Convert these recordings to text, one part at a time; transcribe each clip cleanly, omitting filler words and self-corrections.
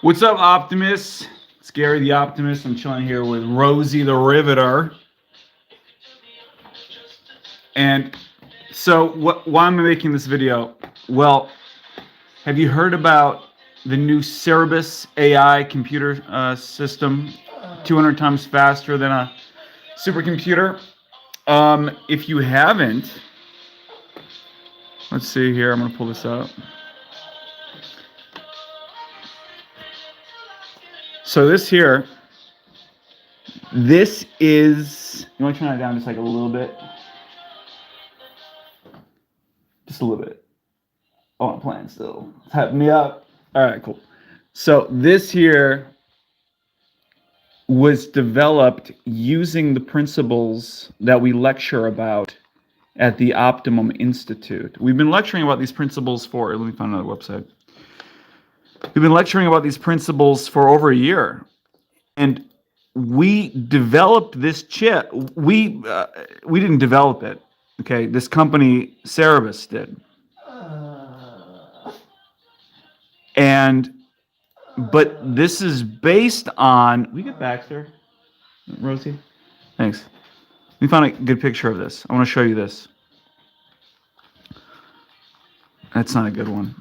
What's up, Optimus? It's Gary the Optimist. I'm chilling here with Rosie the Riveter. And so, why am I making this video? Well, have you heard about the new Cerebus AI computer system? 200 times faster than a supercomputer. If you haven't, let's see here. I'm going to pull this out. So this here, this is, you want to turn that down just like a little bit? Just a little bit. Oh, I'm playing still. It's hyping me up. All right, cool. So this here was developed using the principles that we lecture about at the Optimum Institute. We've been lecturing about these principles for, let me find another website. We've been lecturing about these principles for over a year. And we developed this chip. We didn't develop it. Okay, this company, Cerebus, did. But this is based on. We get Baxter, Rosie. Thanks. Let me find a good picture of this. I want to show you this. That's not a good one.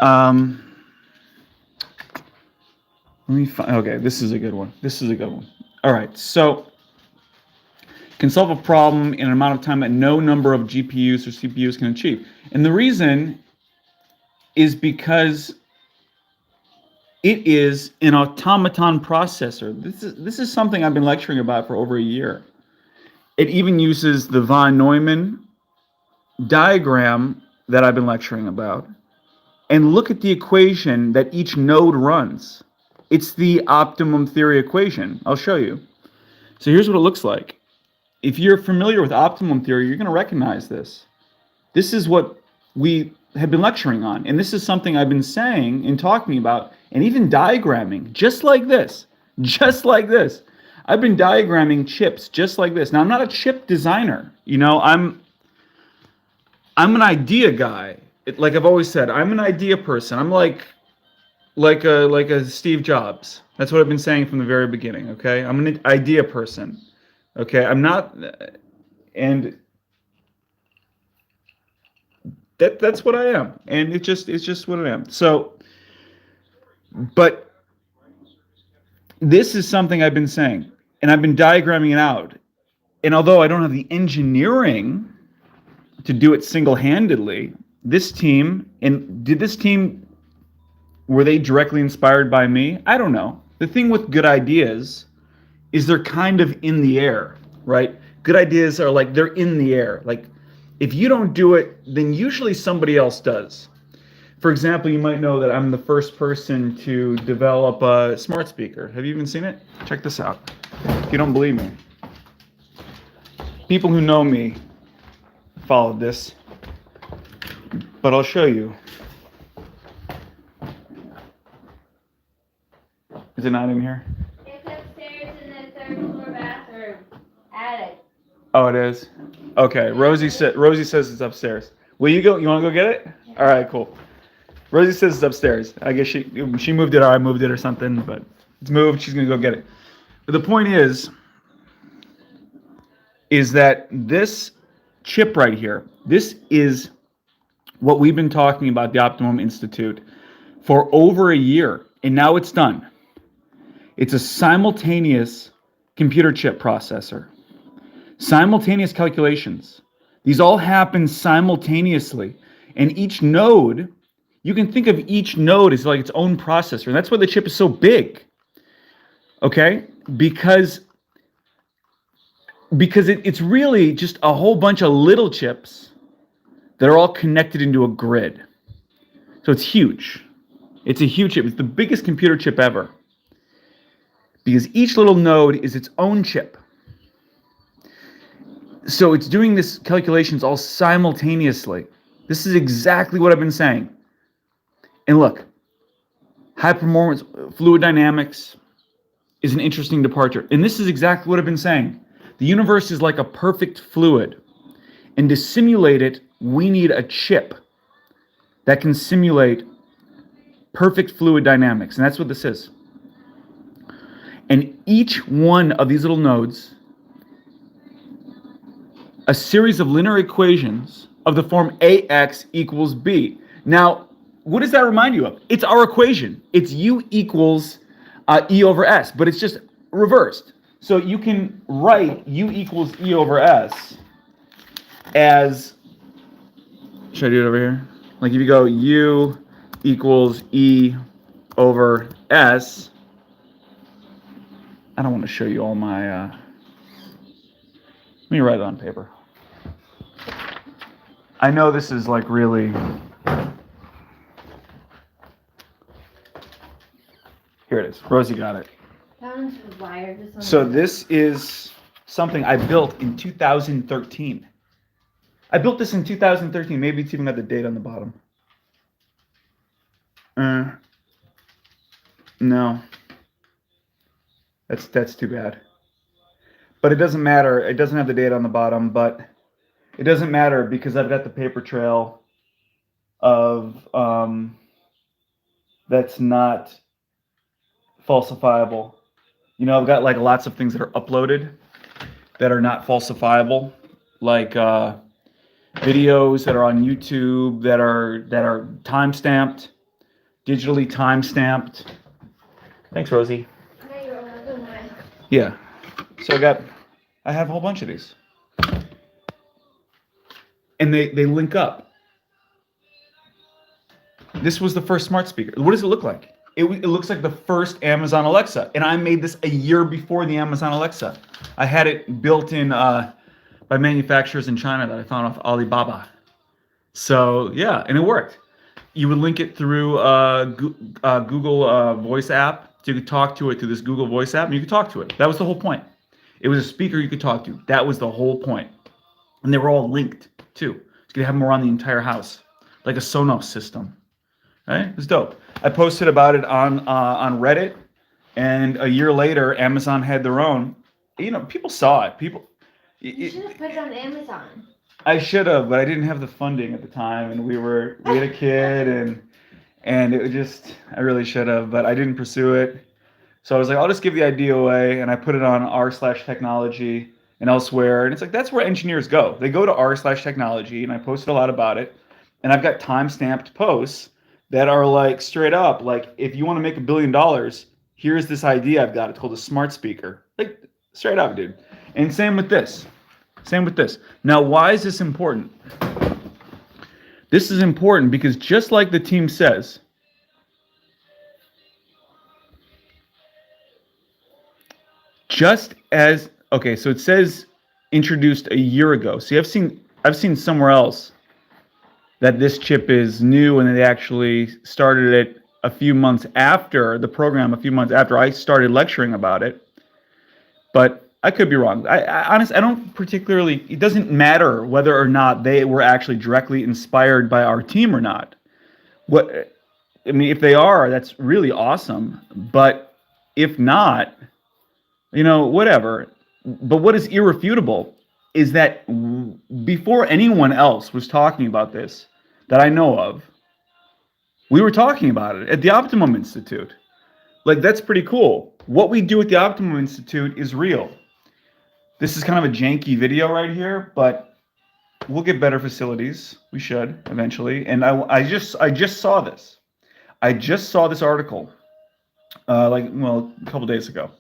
Let me find. Okay, this is a good one. This is a good one. All right, so can solve a problem in an amount of time that no number of GPUs or CPUs can achieve. And the reason is because it is an automaton processor. This is something I've been lecturing about for over a year. It even uses the von Neumann diagram that I've been lecturing about. And look at the equation that each node runs. It's the optimum theory equation. I'll show you. So here's what it looks like. If you're familiar with optimum theory, you're going to recognize this. This is what we have been lecturing on. And this is something I've been saying and talking about and even diagramming just like this. Just like this. I've been diagramming chips just like this. Now, I'm not a chip designer. You know, I'm an idea guy. Like I've always said, I'm an idea person. I'm like a Steve Jobs. That's what I've been saying from the very beginning, okay? I'm an idea person. Okay, I'm not, and that's what I am, and it's just what I am. So, but this is something I've been saying, and I've been diagramming it out. And although I don't have the engineering to do it single-handedly, this team, and did this team, were they directly inspired by me? I don't know. The thing with good ideas is they're kind of in the air, right? Good ideas are like they're in the air. Like if you don't do it, then usually somebody else does. For example, you might know that I'm the first person to develop a smart speaker. Have you even seen it? Check this out. If you don't believe me. People who know me followed this, but I'll show you. Is it not in here? It's upstairs in the third floor bathroom. Attic. Oh, it is? Okay. Rosie says it's upstairs. Will you go? You want to go get it? All right, cool. Rosie says it's upstairs. I guess she moved it or I moved it or something, but it's moved. She's going to go get it. But the point is that this chip right here, this is what we've been talking about, the Optimum Institute, for over a year, and now it's done. It's a simultaneous computer chip processor. Simultaneous calculations. These all happen simultaneously. And each node, you can think of each node as like its own processor. And that's why the chip is so big. Okay? Because it's really just a whole bunch of little chips that are all connected into a grid. So it's huge. It's a huge chip. It's the biggest computer chip ever. Because each little node is its own chip. So it's doing this calculations all simultaneously. This is exactly what I've been saying. And look, high performance fluid dynamics is an interesting departure. And this is exactly what I've been saying. The universe is like a perfect fluid. And to simulate it, we need a chip that can simulate perfect fluid dynamics, and that's what this is. And each one of these little nodes, a series of linear equations of the form ax equals b. Now, what does that remind you of? It's our equation. It's u equals e over s, but it's just reversed. So you can write u equals e over s as, should I do it over here? Like if you go u equals e over s, I don't want to show you all my, let me write it on paper. I know this is like really, here it is. Rosie got it. So this is something I built in 2013. I built this in 2013. Maybe it's even got the date on the bottom. No. That's too bad. But it doesn't matter. It doesn't have the date on the bottom, but it doesn't matter because I've got the paper trail of that's not falsifiable. You know, I've got like lots of things that are uploaded that are not falsifiable, like videos that are on YouTube that are time-stamped, digitally time-stamped. Thanks, Rosie. Yeah. So I have a whole bunch of these. And they link up. This was the first smart speaker. What does it look like? It looks like the first Amazon Alexa. And I made this a year before the Amazon Alexa. I had it built in by manufacturers in China that I found off Alibaba. So yeah, and it worked. You would link it through Google Voice app. So you could talk to it through this Google Voice app, and you could talk to it. That was the whole point. It was a speaker you could talk to. That was the whole point. And they were all linked too. So you could have them around the entire house, like a Sonos system. Right? It was dope. I posted about it on Reddit, and a year later, Amazon had their own. You know, people saw it. You should have put it on Amazon. I should have, but I didn't have the funding at the time, and we had a kid, and it was just, I really should have, but I didn't pursue it. So I was like, I'll just give the idea away, and I put it on r/technology and elsewhere, and it's like that's where engineers go. They go to r/technology, and I posted a lot about it, and I've got time-stamped posts that are like straight up, like if you want to make $1 billion, here's this idea I've got. It's called a smart speaker. Like straight up, dude. And same with this. Same with this. Now, why is this important? This is important because just like the team says, okay, so it says introduced a year ago. See, I've seen somewhere else that this chip is new and they actually started it a few months after I started lecturing about it. But I could be wrong. I honestly, I don't particularly, it doesn't matter whether or not they were actually directly inspired by our team or not. If they are, that's really awesome. But if not, whatever. But what is irrefutable is that before anyone else was talking about this, that I know of, we were talking about it at the Optimum Institute. Like, that's pretty cool. What we do at the Optimum Institute is real. This is kind of a janky video right here, but we'll get better facilities. We should eventually. And I just saw this. I just saw this article, a couple days ago.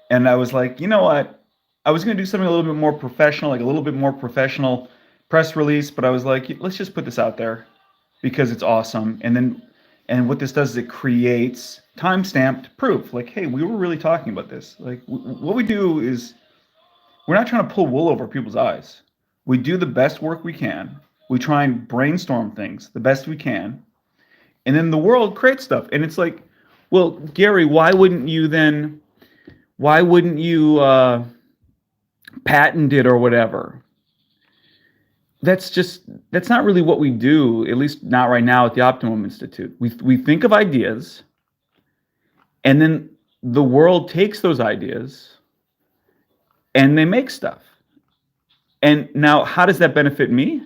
And I was like, you know what? I was going to do something a little bit more professional, like a little bit more professional press release, but I was like, let's just put this out there because it's awesome. And what this does is it creates time-stamped proof. Like, hey, we were really talking about this. Like, what we do is we're not trying to pull wool over people's eyes. We do the best work we can. We try and brainstorm things the best we can. And then the world creates stuff. And it's like, well, Gary, why wouldn't you patent it or whatever? That's not really what we do, at least not right now at the Optimum Institute. We think of ideas, and then the world takes those ideas and they make stuff. And now, how does that benefit me?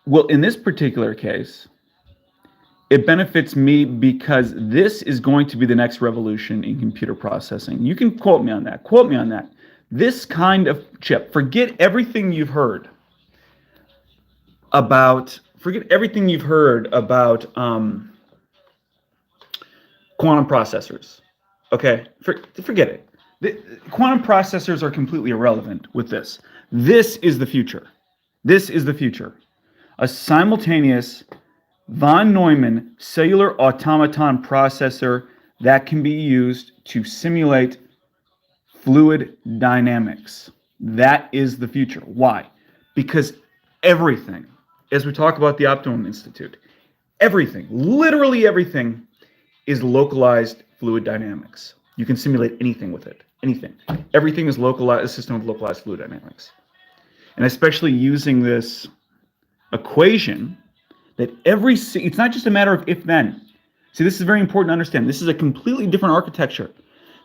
Well, in this particular case, It benefits me because this is going to be the next revolution in computer processing. You can quote me on that. Quote me on that. This kind of chip, forget everything you've heard about, quantum processors. Okay, forget it. Quantum processors are completely irrelevant with this. This is the future. This is the future. A simultaneous von Neumann cellular automaton processor that can be used to simulate fluid dynamics. That is the future. Why? Because everything, as we talk about the Optimum Institute, everything, literally everything, is localized fluid dynamics. You can simulate anything with it. Anything. Everything is localized, a system of localized fluid dynamics. And especially using this equation that it's not just a matter of if then. See, this is very important to understand. This is a completely different architecture.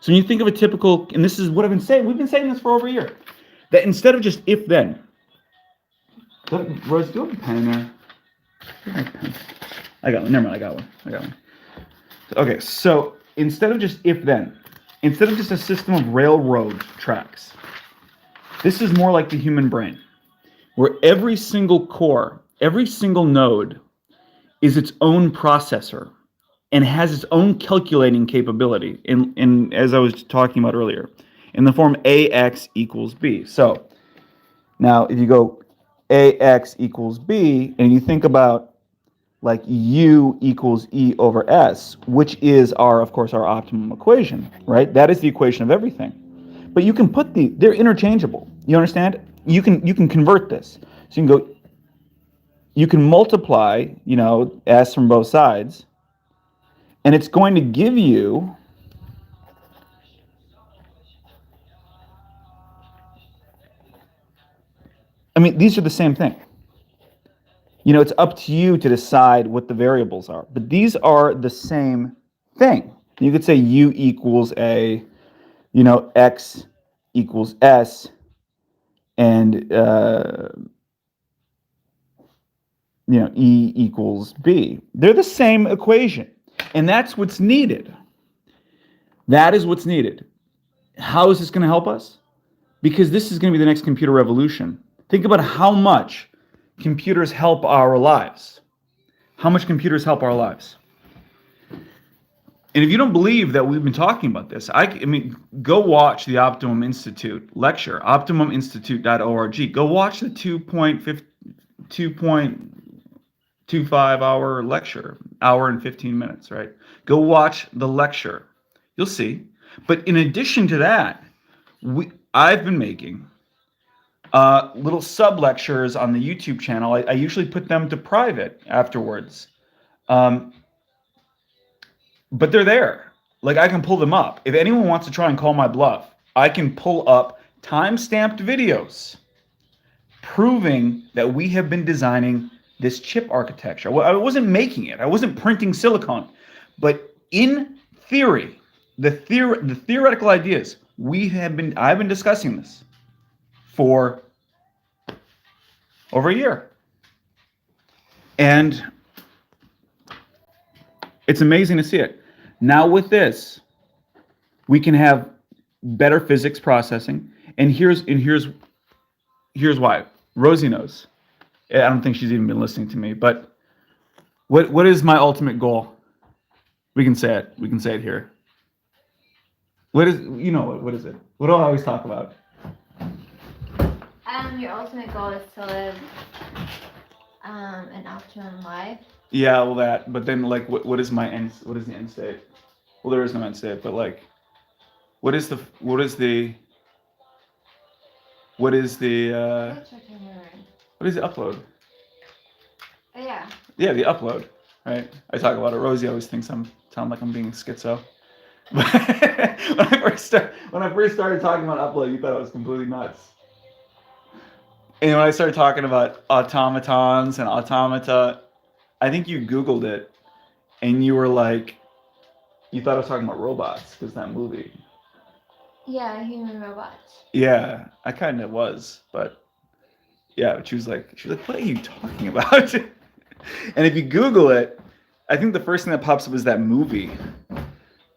So when you think of a typical, and this is what I've been saying, we've been saying this for over a year, that instead of just if then, Rose, do you have a pen in there? I got one. Never mind, I got one. Okay, so instead of just if then, instead of just a system of railroad tracks, this is more like the human brain, where every single core, every single node is its own processor and has its own calculating capability in as I was talking about earlier, in the form AX equals B. So now if you go AX equals B and you think about like U equals E over S, which is of course, our optimum equation, right? That is the equation of everything. But you can they're interchangeable. You understand? You can convert this. So you can multiply, S from both sides, and it's going to give you these are the same thing. It's up to you to decide what the variables are, but these are the same thing. You could say U equals A, X equals S, and E equals B. They're the same equation, and that's what's needed. That is what's needed. How is this going to help us? Because this is going to be the next computer revolution. Think about how much computers help our lives. How much computers help our lives. And if you don't believe that we've been talking about this, go watch the Optimum Institute lecture, optimuminstitute.org. Go watch the 2.25 hour lecture, hour and 15 minutes, right? Go watch the lecture. You'll see. But in addition to that, I've been making little sub-lectures on the YouTube channel. I usually put them to private afterwards. But they're there. Like, I can pull them up. If anyone wants to try and call my bluff, I can pull up time-stamped videos proving that we have been designing this chip architecture. Well, I wasn't making it. I wasn't printing silicon. But in theory, the theoretical ideas, I've been discussing this for over a year. And it's amazing to see it. Now with this, we can have better physics processing. And here's why. Rosie knows. I don't think she's even been listening to me, but what is my ultimate goal? We can say it. We can say it here. What is it? What do I always talk about? Your ultimate goal is to live an optimum life. Yeah, well that. But then what is my end? What is the end state? Well, there is no end state, but what is the What is the upload? Oh, yeah. Yeah, the upload, right? I talk about it. Rosie always thinks I sound like I'm being schizo. But when I first started talking about upload, you thought I was completely nuts. And when I started talking about automatons and automata, I think you Googled it, and you were like, you thought I was talking about robots, because that movie. Yeah, human robots. Yeah, I kind of was, but yeah, she was like, what are you talking about? And if you Google it, I think the first thing that pops up is that movie.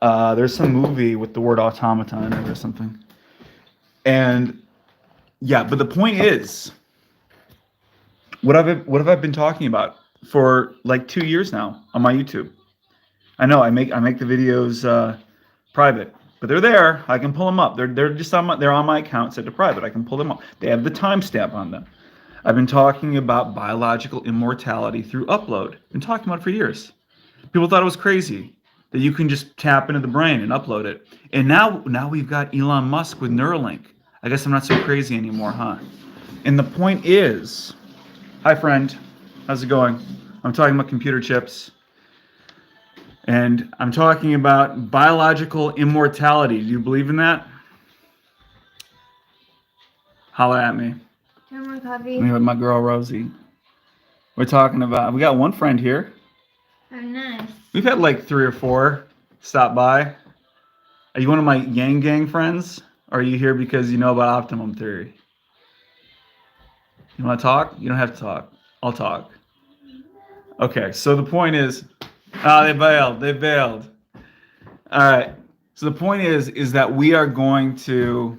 There's some movie with the word automaton in it or something. And yeah, but the point is, what have I been talking about for like 2 years now on my YouTube? I know I make the videos private, but they're there. I can pull them up. They're just they're on my account set to private. I can pull them up. They have the timestamp on them. I've been talking about biological immortality through upload. Been talking about it for years. People thought it was crazy that you can just tap into the brain and upload it. And now we've got Elon Musk with Neuralink. I guess I'm not so crazy anymore, huh? And the point is, hi friend, how's it going? I'm talking about computer chips. And I'm talking about biological immortality. Do you believe in that? Holla at me. More coffee. Me with my girl Rosie. We're talking about, we got one friend here. Oh, nice. We've had like 3 or 4 stop by. Are you one of my Yang Gang friends? Or are you here because you know about Optimum theory? You want to talk? You don't have to talk. I'll talk. Okay, so the point is, they bailed. All right, so the point is that we are going to,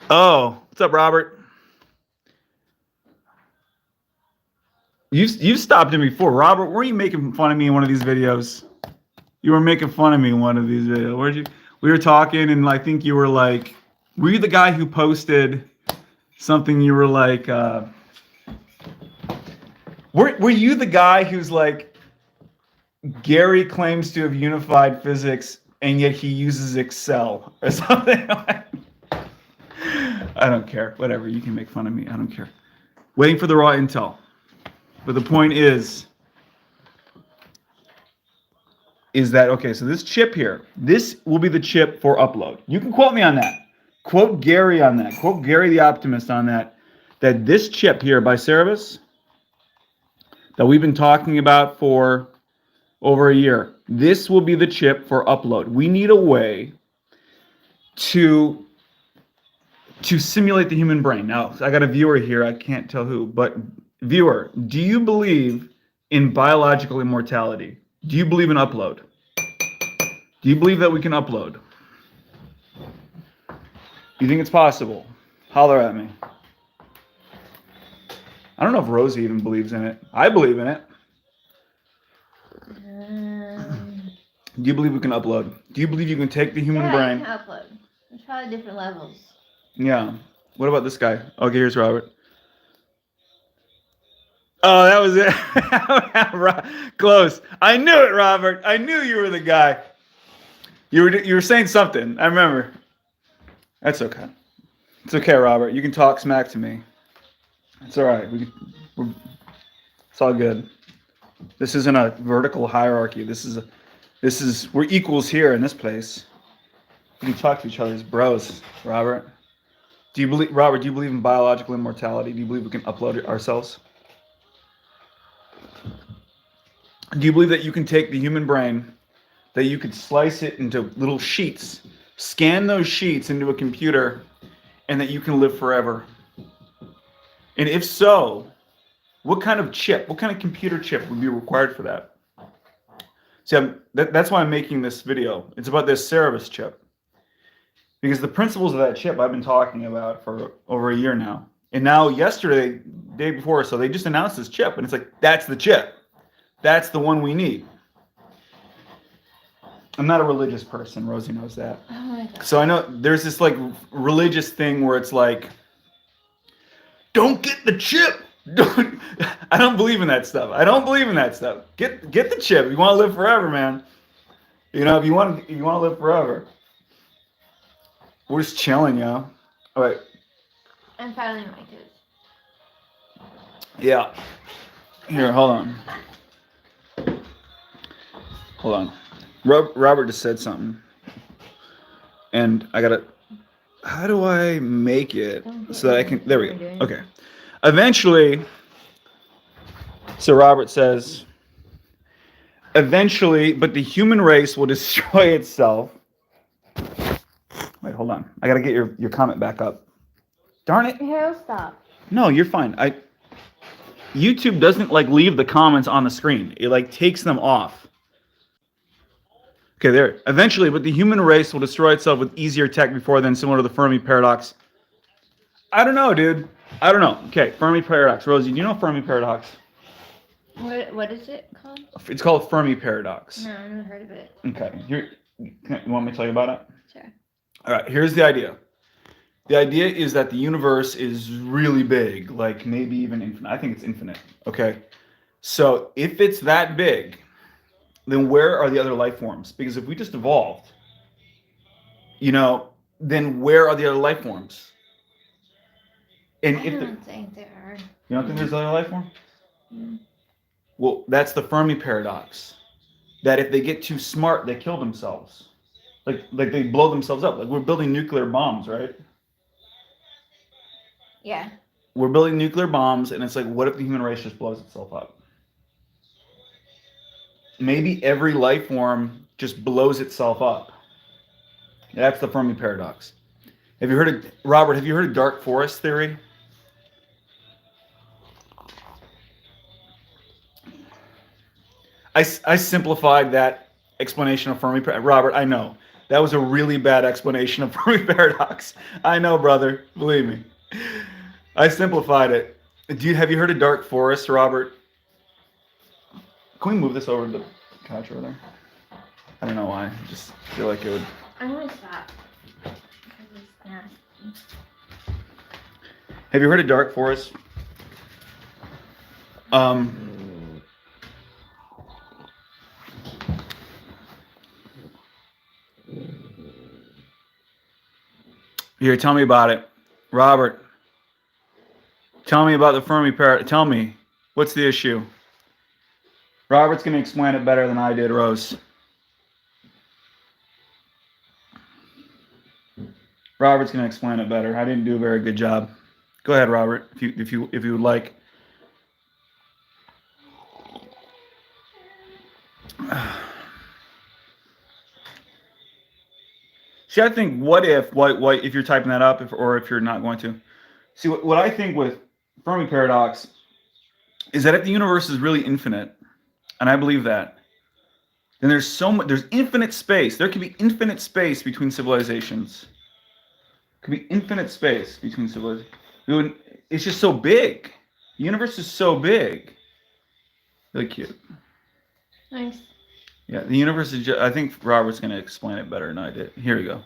oh, what's up, Robert? You've stopped in before. Robert, were you making fun of me in one of these videos? You were making fun of me in one of these videos. Where'd you? We were talking, and I think you were like, were you the guy who posted something? You were like, were you the guy who's like, Gary claims to have unified physics, and yet he uses Excel or something? I don't care. Whatever. You can make fun of me. I don't care. Waiting for the raw intel. But the point is that, okay, so this chip here, this will be the chip for upload. You can quote me on that. Quote Gary on that. Quote Gary the Optimist on that. That this chip here by Cerebus that we've been talking about for over a year, this will be the chip for upload. We need a way to simulate the human brain. Now, I got a viewer here. I can't tell who, but viewer, do you believe in biological immortality? Do you believe in upload? Do you believe that we can upload? You think it's possible? Holler at me. I don't know if Rosie even believes in it. I believe in it. Do you believe we can upload? Do you believe you can take the human brain? You can upload. There's probably different levels. Yeah. What about this guy? Okay, here's Robert. Oh, that was it. Close. I knew it, Robert. I knew you were the guy. You were saying something. I remember. That's okay. It's okay, Robert. You can talk smack to me. It's all right. It's all good. This isn't a vertical hierarchy. We're equals here in this place. We can talk to each other as bros, Robert. Do you believe in biological immortality? Do you believe we can upload it ourselves? Do you believe that you can take the human brain, that you could slice it into little sheets, scan those sheets into a computer, and that you can live forever? And if so, what kind of chip, what kind of computer chip would be required for that? See, that's why I'm making this video. It's about this Cerebus chip. Because the principles of that chip I've been talking about for over a year now. And now yesterday, day before, so they just announced this chip, and it's like, that's the chip. That's the one we need. I'm not a religious person. Rosie knows that. Oh my God. So I know there's this like religious thing where it's like, don't get the chip. I don't believe in that stuff. Get the chip. You want to live forever, man. You know, if you want to live forever. We're just chilling, yo. All right. I'm filing my tooth. Yeah. Here, hold on. Robert just said something. And I gotta, how do I make it so that I can, there we go. Okay. Eventually, so Robert says, eventually, but the human race will destroy itself. Wait, hold on. I gotta get your comment back up. Darn it. Here, stop. No, you're fine. YouTube doesn't like leave the comments on the screen. It like takes them off. Okay, there. Eventually, but the human race will destroy itself with easier tech before then, similar to the Fermi paradox. I don't know, dude. I don't know. Okay, Fermi paradox. Rosie, do you know Fermi paradox? What is it called? It's called Fermi paradox. No, I've never heard of it. Okay. You want me to tell you about it? Sure. All right, here's the idea. The idea is that the universe is really big, like maybe even infinite. I think it's infinite. Okay. So if it's that big, then where are the other life forms? Because if we just evolved, then where are the other life forms? And I don't think there are. You don't think there's other life forms? Mm. Well, that's the Fermi paradox. That if they get too smart, they kill themselves. Like they blow themselves up. Like we're building nuclear bombs, right? Yeah. We're building nuclear bombs, and it's like, what if the human race just blows itself up? Maybe every life form just blows itself up. That's the Fermi paradox. Robert, have you heard of dark forest theory? I simplified that explanation of Fermi paradox. Robert, I know. That was a really bad explanation of Fermi paradox. I know, brother. Believe me. I simplified it. Have you heard of dark forest, Robert? Can we move this over to the couch over there? I don't know why. I just feel like it would. I'm gonna stop. Because it's nasty. Have you heard of dark forest? Here, tell me about it. Robert, tell me about the Fermi paradox. Tell me, what's the issue? Robert's going to explain it better than I did, Rose. Robert's going to explain it better. I didn't do a very good job. Go ahead, Robert, if you would like. See, I think what if you're typing that up, or if you're not going to. See, what I think with Fermi paradox is that if the universe is really infinite, and I believe that, then there's infinite space. There can be infinite space between civilizations. Could be infinite space between civilizations. It's just so big. The universe is so big. Really cute. Nice. Yeah, the universe is I think Robert's going to explain it better than I did. Here we go.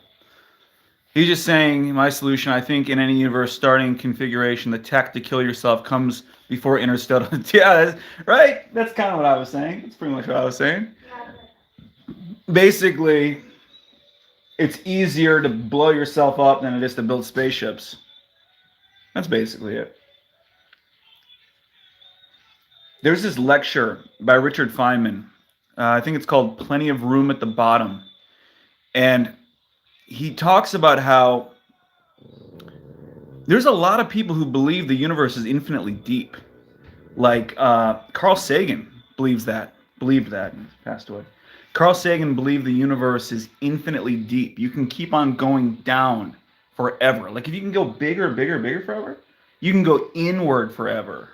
He's just saying, my solution, I think in any universe starting configuration, the tech to kill yourself comes before interstellar. Yeah, right? That's kind of what I was saying. That's pretty much what I was saying. Basically, it's easier to blow yourself up than it is to build spaceships. That's basically it. There's this lecture by Richard Feynman. I think it's called Plenty of Room at the Bottom. And he talks about how there's a lot of people who believe the universe is infinitely deep. Like Carl Sagan believed that, and passed away. Carl Sagan believed the universe is infinitely deep. You can keep on going down forever. Like if you can go bigger forever, you can go inward forever.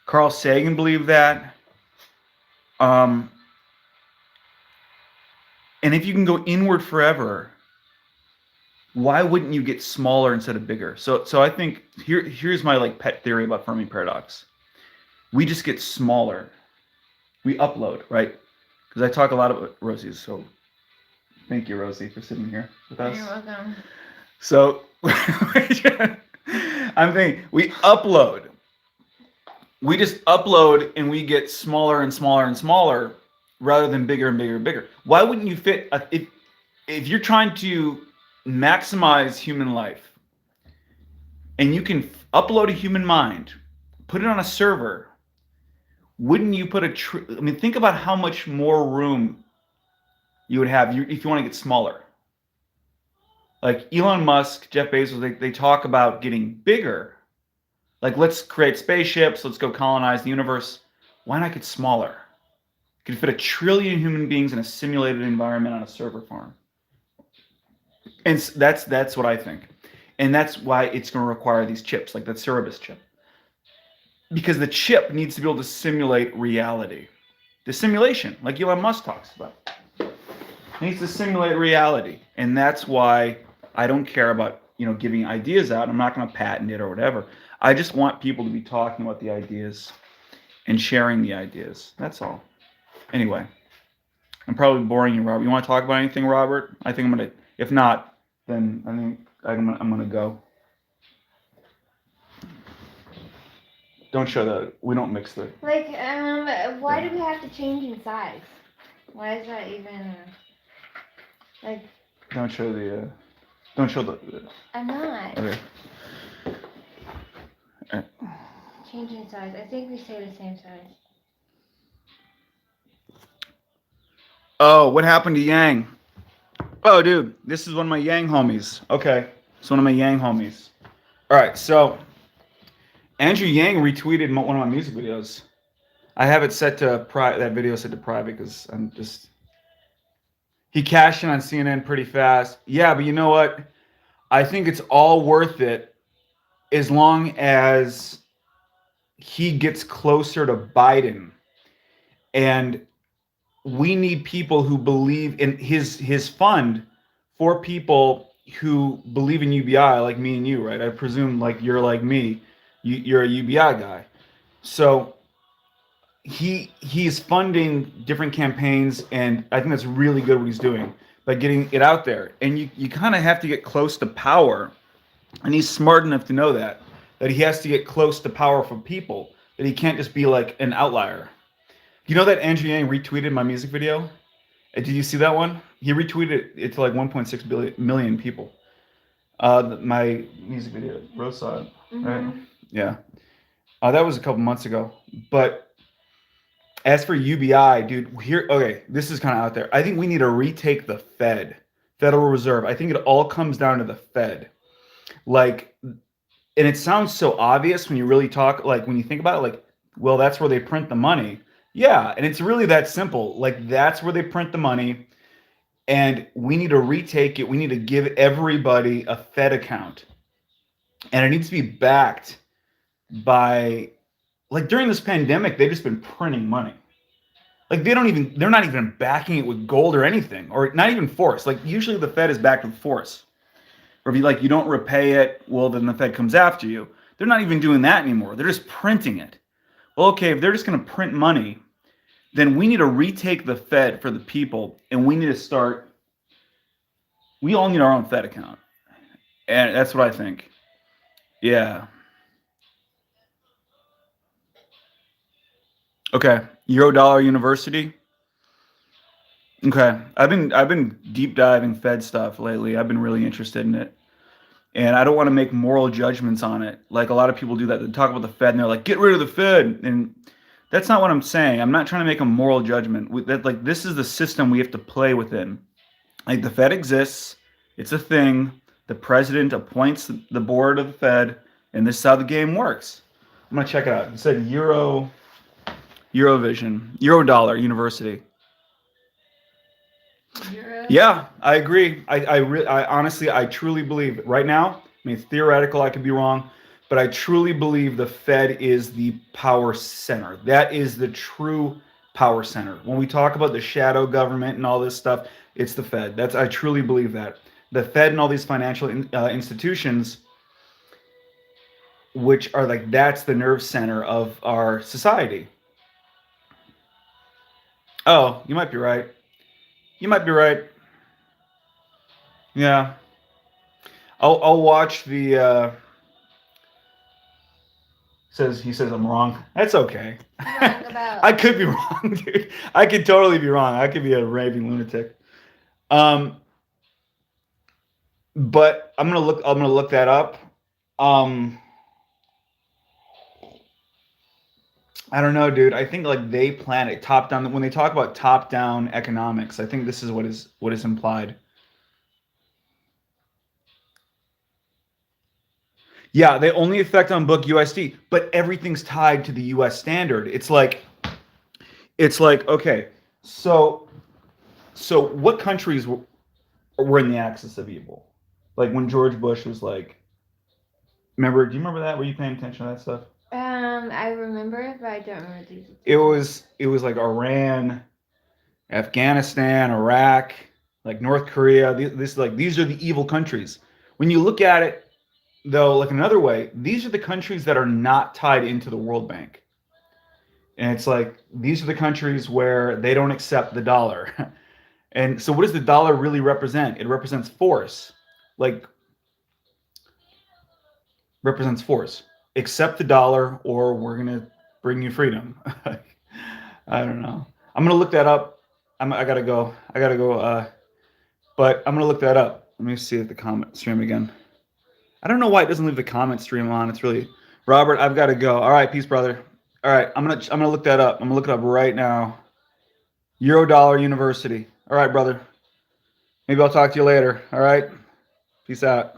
Carl Sagan believed that. And if you can go inward forever, why wouldn't you get smaller instead of bigger? So I think here's my like pet theory about Fermi paradox. We just get smaller. We upload, right? Because I talk a lot about Rosie, so thank you, Rosie, for sitting here with us. You're welcome. So I'm thinking we upload. We just upload and we get smaller and smaller and smaller rather than bigger and bigger and bigger. Why wouldn't you fit if you're trying to maximize human life and you can upload a human mind, put it on a server, wouldn't you put think about how much more room you would have if you want to get smaller. Like Elon Musk, Jeff Bezos, they talk about getting bigger. Like, let's create spaceships, let's go colonize the universe. Why not get smaller? You could fit 1 trillion human beings in a simulated environment on a server farm. And that's what I think. And that's why it's going to require these chips, like that Cerebus chip. because the chip needs to be able to simulate reality. The simulation, like Elon Musk talks about, it needs to simulate reality, and that's why I don't care about giving ideas out. I'm not going to patent it or whatever. I just want people to be talking about the ideas and sharing the ideas. That's all. Anyway, I'm probably boring you, Robert. You want to talk about anything, Robert? I think I'm gonna. If not, then I think I'm gonna go. Don't show that. We don't mix the. Like, why do we have to change in size? Why is that even, like... Don't show the, don't show the. I'm not. Okay. Alright. Change in size. I think we stay the same size. Oh, what happened to Yang? Oh, dude, this is one of my Yang homies. Okay, it's one of my Yang homies. All right, so Andrew Yang retweeted one of my music videos. I have it set to that video set to private because I'm just. He cashed in on CNN pretty fast. Yeah, but you know what? I think it's all worth it as long as he gets closer to Biden. And we need people who believe in his fund for people who believe in UBI, like me and you, right? I presume like you're like me. You're a UBI guy. So he's funding different campaigns, and I think that's really good what he's doing by getting it out there. And you kind of have to get close to power, and he's smart enough to know that he has to get close to powerful people, that he can't just be like an outlier. You know that Andrew Yang retweeted my music video? Did you see that one? He retweeted it to like 1.6 million people. My music video, Roadside, right? Yeah. That was a couple months ago. But as for UBI, dude, okay, this is kind of out there. I think we need to retake the Federal Reserve. I think it all comes down to the Fed. Like, and it sounds so obvious when you really talk, like when you think about it, like, well, that's where they print the money. Yeah, and it's really that simple. Like, that's where they print the money, and we need to retake it. We need to give everybody a Fed account, and it needs to be backed by, like, during this pandemic, they've just been printing money. Like, they're not even backing it with gold or anything, or not even force. Like, usually the Fed is backed with force. Or if you don't repay it, well, then the Fed comes after you. They're not even doing that anymore. They're just printing it. Well, okay, if they're just going to print money, then we need to retake the Fed for the people, and we need to start. We all need our own Fed account, and that's what I think. Yeah. Okay. Eurodollar University. Okay. I've been deep diving Fed stuff lately. I've been really interested in it. And I don't want to make moral judgments on it. Like a lot of people do that. They talk about the Fed and they're like, get rid of the Fed. And that's not what I'm saying. I'm not trying to make a moral judgment. Like, this is the system we have to play within. Like, the Fed exists. It's a thing. The president appoints the board of the Fed, and this is how the game works. I'm going to check it out. It said Eurodollar University. Euros? Yeah, I agree. I honestly, I truly believe right now. I mean, it's theoretical. I could be wrong, but I truly believe the Fed is the power center. That is the true power center. When we talk about the shadow government and all this stuff, it's the Fed. I truly believe that the Fed and all these financial institutions, which are like, that's the nerve center of our society. Oh, you might be right. You might be right. Yeah. I'll watch the he says I'm wrong. That's okay. Wrong about? I could be wrong, dude. I could totally be wrong. I could be a raving lunatic. But I'm gonna look that up. I don't know, dude. I think like they plan it top down. When they talk about top down economics, I think this is what is implied. Yeah, they only affect on book USD, but everything's tied to the US standard. It's like okay, so what countries were in the axis of evil? Like when George Bush was like, do you remember that? Were you paying attention to that stuff? I remember it, but I don't remember these. It was like Iran, Afghanistan, Iraq, like North Korea. These are the evil countries. When you look at it, though, like another way, these are the countries that are not tied into the World Bank. And it's like these are the countries where they don't accept the dollar. And so what does the dollar really represent? It represents force. Like represents force. Accept the dollar or we're going to bring you freedom. I don't know. I'm going to look that up. I got to go. But I'm going to look that up. Let me see the comment stream again. I don't know why it doesn't leave the comment stream on. It's really Robert, I've got to go. All right, peace, brother. All right, I'm gonna look that up. I'm gonna look it up right now. Eurodollar University. All right, brother. Maybe I'll talk to you later. All right. Peace out.